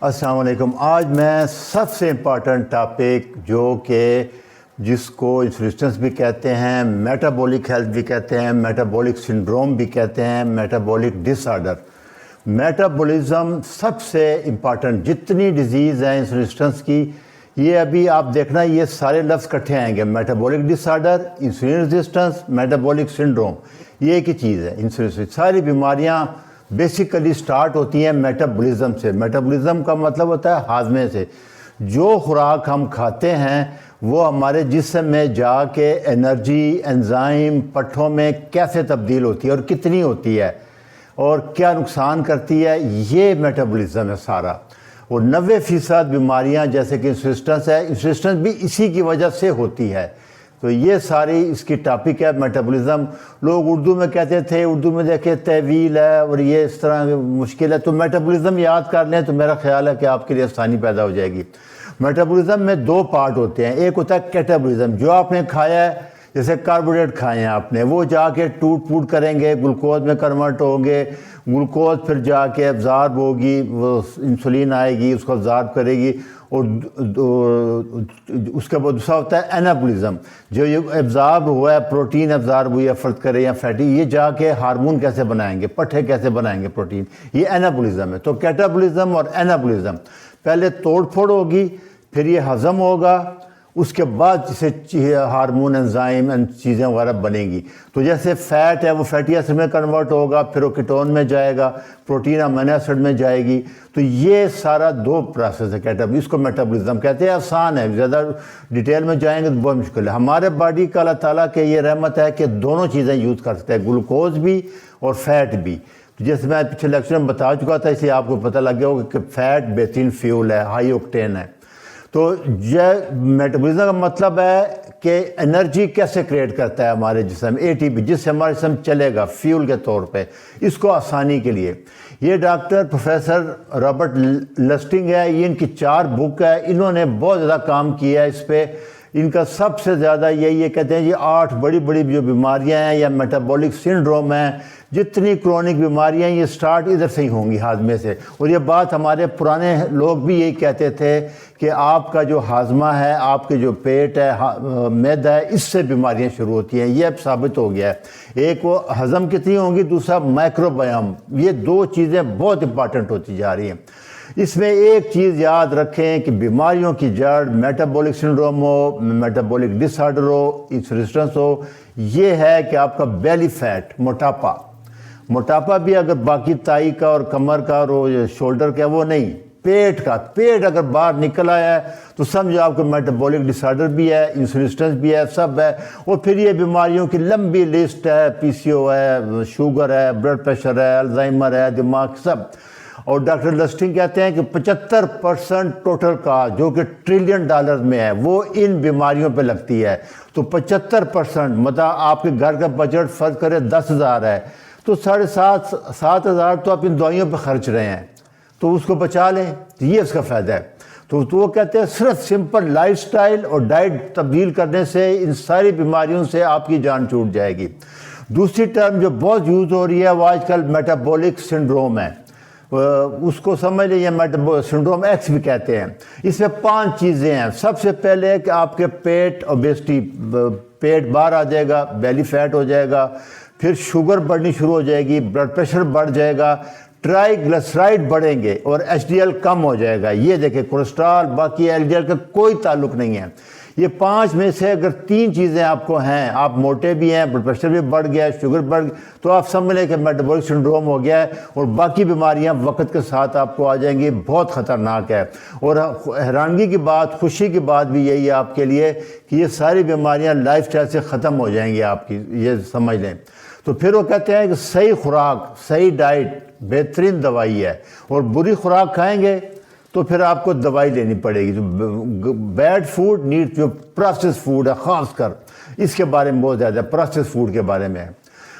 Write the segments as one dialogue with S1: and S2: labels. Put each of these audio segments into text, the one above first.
S1: السلام علیکم۔ آج میں سب سے امپارٹنٹ ٹاپک جو کہ جس کو انسولینس بھی کہتے ہیں، میٹابولک ہیلتھ بھی کہتے ہیں، میٹابولک سنڈروم بھی کہتے ہیں، میٹابولک ڈس آرڈر۔ میٹابولزم سب سے امپارٹنٹ، جتنی ڈیزیز ہیں انسولینس کی، یہ ابھی آپ دیکھنا یہ سارے لفظ کٹھے آئیں گے۔ Metabolic disorder, insulin resistance, metabolic syndrome, یہ ایک ہی چیز ہے۔ انسولین ساری بیماریاں بیسیکلی سٹارٹ ہوتی ہیں میٹابولزم سے۔ میٹابولزم کا مطلب ہوتا ہے ہاضمے سے۔ جو خوراک ہم کھاتے ہیں وہ ہمارے جسم میں جا کے انرجی، انزائم، پٹھوں میں کیسے تبدیل ہوتی ہے اور کتنی ہوتی ہے اور کیا نقصان کرتی ہے، یہ میٹابولزم ہے سارا۔ اور 90% بیماریاں جیسے کہ انسولینس ہے، انسولینس بھی اسی کی وجہ سے ہوتی ہے۔ تو یہ ساری اس کی ٹاپک ہے میٹابولزم۔ لوگ اردو میں کہتے تھے، اردو میں دیکھیں طویل ہے اور یہ اس طرح مشکل ہے، تو میٹابولزم یاد کر لیں تو میرا خیال ہے کہ آپ کے لیے آسانی پیدا ہو جائے گی۔ میٹابولزم میں دو پارٹ ہوتے ہیں، ایک ہوتا ہے کیٹابولزم، جو آپ نے کھایا ہے، جیسے کاربوہائیڈریٹ کھائے ہیں آپ نے، وہ جا کے ٹوٹ پوٹ کریں گے، گلوکوز میں کنورٹ ہوں گے، گلوکوز پھر جا کے ایبزارب ہوگی، وہ انسولین آئے گی، اس کو ایبزارب کرے گی، اور اس کے بعد دوسرا ہوتا ہے انابولزم، جو یہ ایبزارب ہوا ہے، پروٹین ایبزارب ہوئی ہے فرض کرے یا فیٹی، یہ جا کے ہارمون کیسے بنائیں گے، پٹھے کیسے بنائیں گے پروٹین، یہ انابولزم ہے۔ تو کیٹابولزم اور انابولزم، پہلے توڑ پھوڑ ہوگی، پھر یہ ہضم ہوگا، اس کے بعد جسے ہارمون، انزائم، چیزیں وغیرہ بنیں گی۔ تو جیسے فیٹ ہے وہ فیٹی ایسڈ میں کنورٹ ہوگا، پھر وہ کیٹون میں جائے گا، پروٹین امینو ایسڈ میں جائے گی۔ تو یہ سارا دو پروسیس ہے کیٹابولزم، اس کو میٹابولزم کہتے ہیں۔ آسان ہے، زیادہ ڈیٹیل میں جائیں گے تو بہت مشکل ہے۔ ہمارے باڈی کا اللہ تعالیٰ کے یہ رحمت ہے کہ دونوں چیزیں یوز کر سکتے ہیں، گلوکوز بھی اور فیٹ بھی۔ جیسے میں پچھلے لیکچر میں بتا چکا تھا، اس لیے آپ کو پتہ لگ گیا ہوگا کہ فیٹ بہترین فیول ہے، ہائی اوکٹین ہے۔ تو یہ میٹابولزم کا مطلب ہے کہ انرجی کیسے کریٹ کرتا ہے ہمارے جسم، اے ٹی پی، جس سے ہمارا جسم چلے گا فیول کے طور پہ، اس کو آسانی کے لیے۔ یہ ڈاکٹر پروفیسر رابرٹ لسٹنگ ہے، یہ ان کی 4 بک ہے، انہوں نے بہت زیادہ کام کیا ہے اس پہ۔ ان کا سب سے زیادہ یہ کہتے ہیں یہ 8 بڑی بڑی جو بیماریاں ہیں یا میٹابولک سنڈروم ہیں، جتنی کرونک بیماریاں ہیں، یہ سٹارٹ ادھر سے ہی ہوں گی، ہاضمے سے۔ اور یہ بات ہمارے پرانے لوگ بھی یہی کہتے تھے کہ آپ کا جو ہاضمہ ہے، آپ کے جو پیٹ ہے، معدہ ہے، اس سے بیماریاں شروع ہوتی ہیں۔ یہ اب ثابت ہو گیا ہے۔ ایک وہ ہضم کتنی ہوں گی، دوسرا مائکروبیوم۔ یہ 2 چیزیں بہت امپارٹنٹ ہوتی جا رہی ہیں۔ اس میں ایک چیز یاد رکھیں کہ بیماریوں کی جڑ میٹابولک سنڈروم ہو، میٹابولک ڈس آرڈر ہو، انسولینس ہو، یہ ہے کہ آپ کا بیلی فیٹ، موٹاپا بھی اگر باقی تائی کا اور کمر کا اور شولڈر کا، وہ نہیں، پیٹ کا، پیٹ اگر باہر نکل آیا ہے تو سمجھو آپ کو میٹابولک ڈس آرڈر بھی ہے، انسولینس بھی ہے، سب ہے۔ اور پھر یہ بیماریوں کی لمبی لسٹ ہے، پی سی او ہے، شوگر ہے، بلڈ پریشر ہے، الزائمر ہے، دماغ، سب۔ اور ڈاکٹر لسٹنگ کہتے ہیں کہ 75% ٹوٹل کا جو کہ $1 ٹریلین میں ہے، وہ ان بیماریوں پہ لگتی ہے۔ تو 75%، مطلب آپ کے گھر کا بجٹ فرض کرے 10,000 ہے، تو 7,500 تو آپ ان دوائیوں پہ خرچ رہے ہیں، تو اس کو بچا لیں، تو یہ اس کا فائدہ ہے۔ تو وہ کہتے ہیں صرف سمپل لائف سٹائل اور ڈائٹ تبدیل کرنے سے ان ساری بیماریوں سے آپ کی جان چھوٹ جائے گی۔ دوسری ٹرم جو بہت یوز ہو رہی ہے وہ آج کل میٹابولک سنڈروم ہے، اس کو سمجھ لیں، یہ سنڈروم ایکس بھی کہتے ہیں۔ اس میں 5 چیزیں ہیں۔ سب سے پہلے کہ آپ کے پیٹ اوبیسٹی، پیٹ باہر آ جائے گا، بیلی فیٹ ہو جائے گا، پھر شوگر بڑھنی شروع ہو جائے گی، بلڈ پریشر بڑھ جائے گا، ٹرائی گلسرائڈ بڑھیں گے اور ایچ ڈی ایل کم ہو جائے گا۔ یہ دیکھیں کولیسٹرول باقی ایل ڈی ایل کا کوئی تعلق نہیں ہے۔ یہ 5 میں سے اگر 3 چیزیں آپ کو ہیں، آپ موٹے بھی ہیں، بلڈ پریشر بھی بڑھ گیا ہے، شوگر بڑھ گیا، تو آپ سمجھ لیں کہ میٹابولک سنڈروم ہو گیا ہے، اور باقی بیماریاں وقت کے ساتھ آپ کو آ جائیں گی، بہت خطرناک ہے۔ اور حیرانگی کی بات، خوشی کی بات بھی یہی ہے آپ کے لیے کہ یہ ساری بیماریاں لائف سٹائل سے ختم ہو جائیں گی آپ کی، یہ سمجھ لیں۔ تو پھر وہ کہتے ہیں کہ صحیح خوراک، صحیح ڈائٹ بہترین دوائی ہے، اور بری خوراک کھائیں گے تو پھر آپ کو دوائی لینی پڑے گی۔ بیڈ فوڈ نیڈ، جو پروسیس فوڈ ہے خاص کر، اس کے بارے میں بہت زیادہ پروسیس فوڈ کے بارے میں ہے۔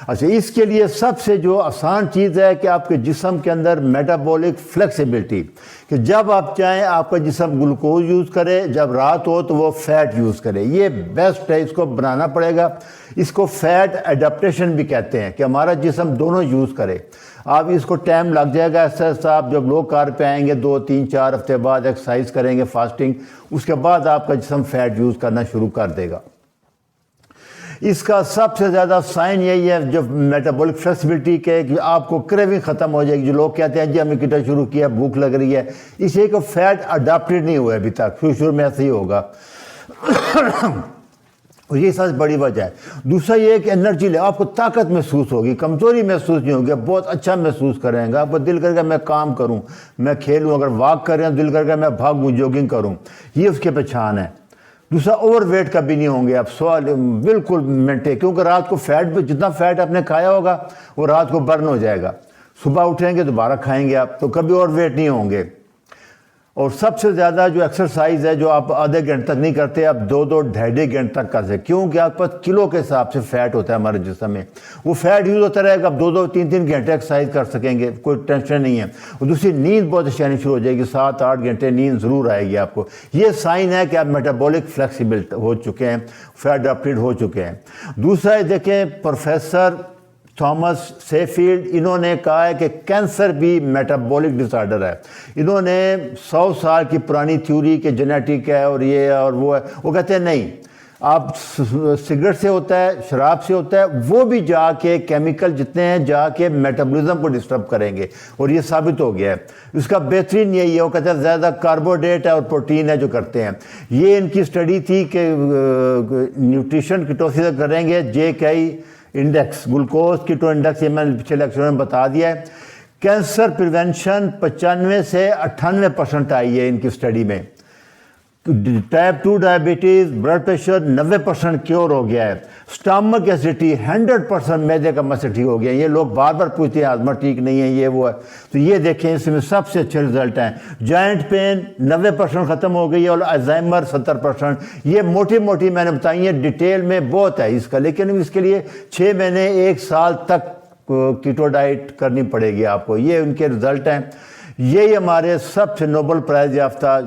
S1: اچھا، اس کے لیے سب سے جو آسان چیز ہے کہ آپ کے جسم کے اندر میٹابولک فلیکسیبلٹی، کہ جب آپ چاہیں آپ کا جسم گلوکوز یوز کرے، جب رات ہو تو وہ فیٹ یوز کرے، یہ بیسٹ ہے، اس کو بنانا پڑے گا۔ اس کو فیٹ ایڈپٹیشن بھی کہتے ہیں، کہ ہمارا جسم دونوں یوز کرے۔ آپ اس کو ٹائم لگ جائے گا ایسا ایسا، آپ جب لو کارب پہ آئیں گے 2 3 4 ہفتے بعد ایکسرسائز کریں گے فاسٹنگ، اس کے بعد آپ کا جسم فیٹ یوز کرنا شروع کر دے گا۔ اس کا سب سے زیادہ سائن یہی ہے جو میٹابولک فلیکسیبلٹی کے کہ آپ کو کریونگ ختم ہو جائے گی۔ جو لوگ کہتے ہیں جی ہمیں کٹا شروع کیا، بھوک لگ رہی ہے، اس لیے کہ فیٹ اڈاپٹیڈ نہیں ہوا ابھی تک، شروع میں ایسے ہی ہوگا اور یہ سب سے بڑی وجہ ہے۔ دوسرا یہ ہے کہ انرجی لے، آپ کو طاقت محسوس ہوگی، کمزوری محسوس نہیں ہوگی، بہت اچھا محسوس کریں گے، آپ کو دل کر کے میں کام کروں، میں کھیلوں، اگر واک کر رہے ہیں دل کر کے میں بھاگوں، جوگنگ کروں، یہ اس کے پہچان ہے۔ دوسرا اوور ویٹ کا بھی نہیں ہوں گے آپ، سوال بالکل مینٹین، کیونکہ رات کو فیٹ جتنا فیٹ آپ نے کھایا ہوگا وہ رات کو برن ہو جائے گا، صبح اٹھیں گے دوبارہ کھائیں گے آپ، تو کبھی اوور ویٹ نہیں ہوں گے۔ اور سب سے زیادہ جو ایکسرسائز ہے جو آپ آدھے گھنٹے تک نہیں کرتے، آپ 2 2.5 گھنٹے تک کر سکتے، کیونکہ آپ پاس کلو کے حساب سے فیٹ ہوتا ہے ہمارے جسم میں، وہ فیٹ یوز ہوتا رہے گا، آپ 2 3 گھنٹے ایکسرسائز کر سکیں گے، کوئی ٹینشن نہیں ہے۔ اور دوسری نیند بہت اچھی آنی شروع ہو جائے گی، 7 8 گھنٹے نیند ضرور آئے گی آپ کو۔ یہ سائن ہے کہ آپ میٹابولک فلیکسیبل ہو چکے ہیں، فیٹ اڈاپٹیڈ ہو چکے ہیں۔ دوسرا دیکھیں پروفیسر تھامس سیفیلڈ، انہوں نے کہا ہے کہ کینسر بھی میٹابولک ڈس آرڈر ہے۔ انہوں نے 100 سال کی پرانی تھیوری کہ جینیٹک ہے اور یہ اور وہ ہے، وہ کہتے ہیں نہیں، آپ سگریٹ سے ہوتا ہے، شراب سے ہوتا ہے، وہ بھی جا کے کیمیکل جتنے ہیں جا کے میٹابولزم کو ڈسٹرب کریں گے، اور یہ ثابت ہو گیا ہے۔ اس کا بہترین یہی ہے، وہ کہتے ہیں زیادہ کاربوہائیڈریٹ ہے اور پروٹین ہے جو کرتے ہیں۔ یہ ان کی اسٹڈی تھی کہ نیوٹریشن کیٹوسس کریں گے، JKI انڈیکس، گلوکوز کیٹو انڈیکس، یہ میں نے پچھلے لیکچر میں بتا دیا ہے۔ کینسر پریونشن 95 سے 98% آئی ہے ان کی اسٹڈی میں۔ Type 2 diabetes, blood pressure 90% cure ہو گیا ہے۔ سٹامک ایسیڈیٹی 100% میدے کا مسئلہ ٹھیک ہو گیا ہے۔ یہ لوگ بار بار پوچھتے ہیں ہاضمہ ٹھیک نہیں ہے، یہ وہ ہے، تو یہ دیکھیں اس میں سب سے اچھے رزلٹ ہیں۔ جوائنٹ پین 90% ختم ہو گئی ہے، اور الزائمر 70%۔ یہ موٹی موٹی میں نے بتائی ہیں، ڈیٹیل میں بہت ہے اس کا، لیکن اس کے لیے 6 مہینے 1 سال تک کیٹو ڈائٹ کرنی پڑے گی آپ کو۔ یہ ان کے رزلٹ ہیں۔ یہی ہمارے سب سے نوبل پرائز یافتہ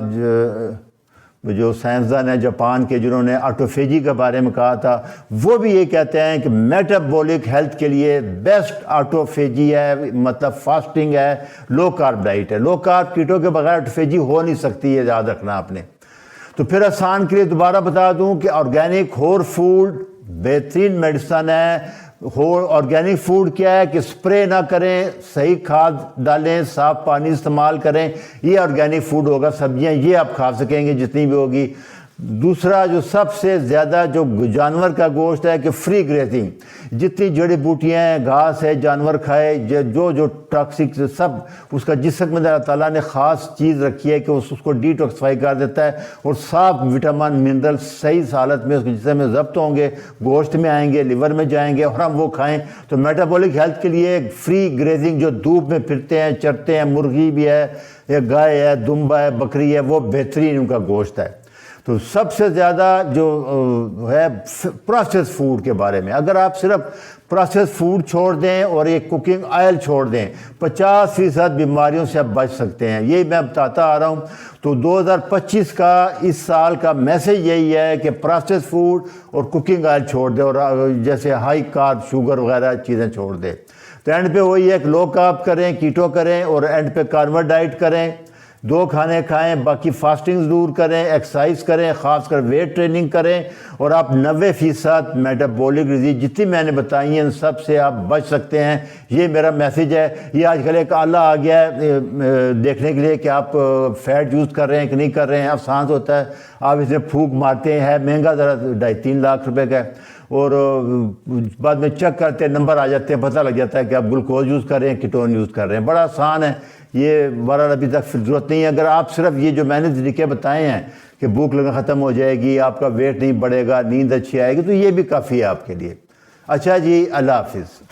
S1: جو سائنسدان ہیں جاپان کے، جنہوں نے آٹوفیجی کے بارے میں کہا تھا، وہ بھی یہ کہتے ہیں کہ میٹابولک ہیلتھ کے لیے بیسٹ آٹوفیجی ہے، مطلب فاسٹنگ ہے، لو کارب ڈائٹ ہے۔ لو کارب کیٹو کے بغیر آٹوفیجی ہو نہیں سکتی، یہ یاد رکھنا آپ نے۔ تو پھر آسان کے لیے دوبارہ بتا دوں کہ آرگینک ہول فوڈ بہترین میڈیسن ہے۔ آرگینک فوڈ کیا ہے کہ سپرے نہ کریں، صحیح کھاد ڈالیں، صاف پانی استعمال کریں، یہ آرگینک فوڈ ہوگا۔ سبزیاں یہ آپ کھا سکیں گے جتنی بھی ہوگی۔ دوسرا جو سب سے زیادہ جو جانور کا گوشت ہے کہ فری گریزنگ، جتنی جڑی بوٹیاں ہیں، گھاس ہے، جانور کھائے، جو ٹاکسک سب اس کا جسم میں اللہ تعالیٰ نے خاص چیز رکھی ہے کہ اس کو ڈیٹاکسیفائی کر دیتا ہے، اور صاف وٹامن منرل صحیح حالت میں اس کے جسم میں ضبط ہوں گے، گوشت میں آئیں گے، لیور میں جائیں گے، اور ہم وہ کھائیں تو میٹابولک ہیلتھ کے لیے فری گریزنگ، جو دھوپ میں پھرتے ہیں، چرتے ہیں، مرغی بھی ہے، یا گائے ہے، دمبا ہے، بکری ہے، وہ بہترین ان کا گوشت ہے۔ تو سب سے زیادہ جو ہے پروسیس فوڈ کے بارے میں، اگر آپ صرف پروسیس فوڈ چھوڑ دیں اور ایک کوکنگ آئل چھوڑ دیں، 50% بیماریوں سے آپ بچ سکتے ہیں۔ یہی میں بتاتا آ رہا ہوں۔ تو 2025 کا اس سال کا میسیج یہی ہے کہ پروسیس فوڈ اور کوکنگ آئل چھوڑ دیں، اور جیسے ہائی کارب، شوگر وغیرہ چیزیں چھوڑ دیں۔ تو اینڈ پہ وہی ہے کہ لو کارب کریں، کیٹو کریں، اور اینڈ پہ کاربو ڈائٹ کریں، 2 کھانے کھائیں، باقی فاسٹنگ ضرور کریں، ایکسرسائز کریں، خاص کر ویٹ ٹریننگ کریں، اور آپ 90% میٹابولک ڈیزیز جتنی میں نے بتائی ہیں ان سب سے آپ بچ سکتے ہیں۔ یہ میرا میسیج ہے۔ یہ آج کل ایک آلہ آ گیا ہے دیکھنے کے لیے کہ آپ فیٹ یوز کر رہے ہیں کہ نہیں کر رہے ہیں، آسان ہوتا ہے، آپ اس میں پھونک مارتے ہیں، مہنگا ذرا 2.5-3 لاکھ روپے کا ہے، اور بعد میں چیک کرتے ہیں، نمبر آ جاتے ہیں، پتہ لگ جاتا ہے کہ آپ گلوکوز یوز کر رہے ہیں، کیٹون یوز کر رہے ہیں۔ بڑا آسان ہے یہ، بہرحال ابھی تک ضرورت نہیں ہے۔ اگر آپ صرف یہ جو میں نے طریقے بتائے ہیں کہ بھوک لگنا ختم ہو جائے گی، آپ کا ویٹ نہیں بڑھے گا، نیند اچھی آئے گی، تو یہ بھی کافی ہے آپ کے لیے۔ اچھا جی، اللہ حافظ۔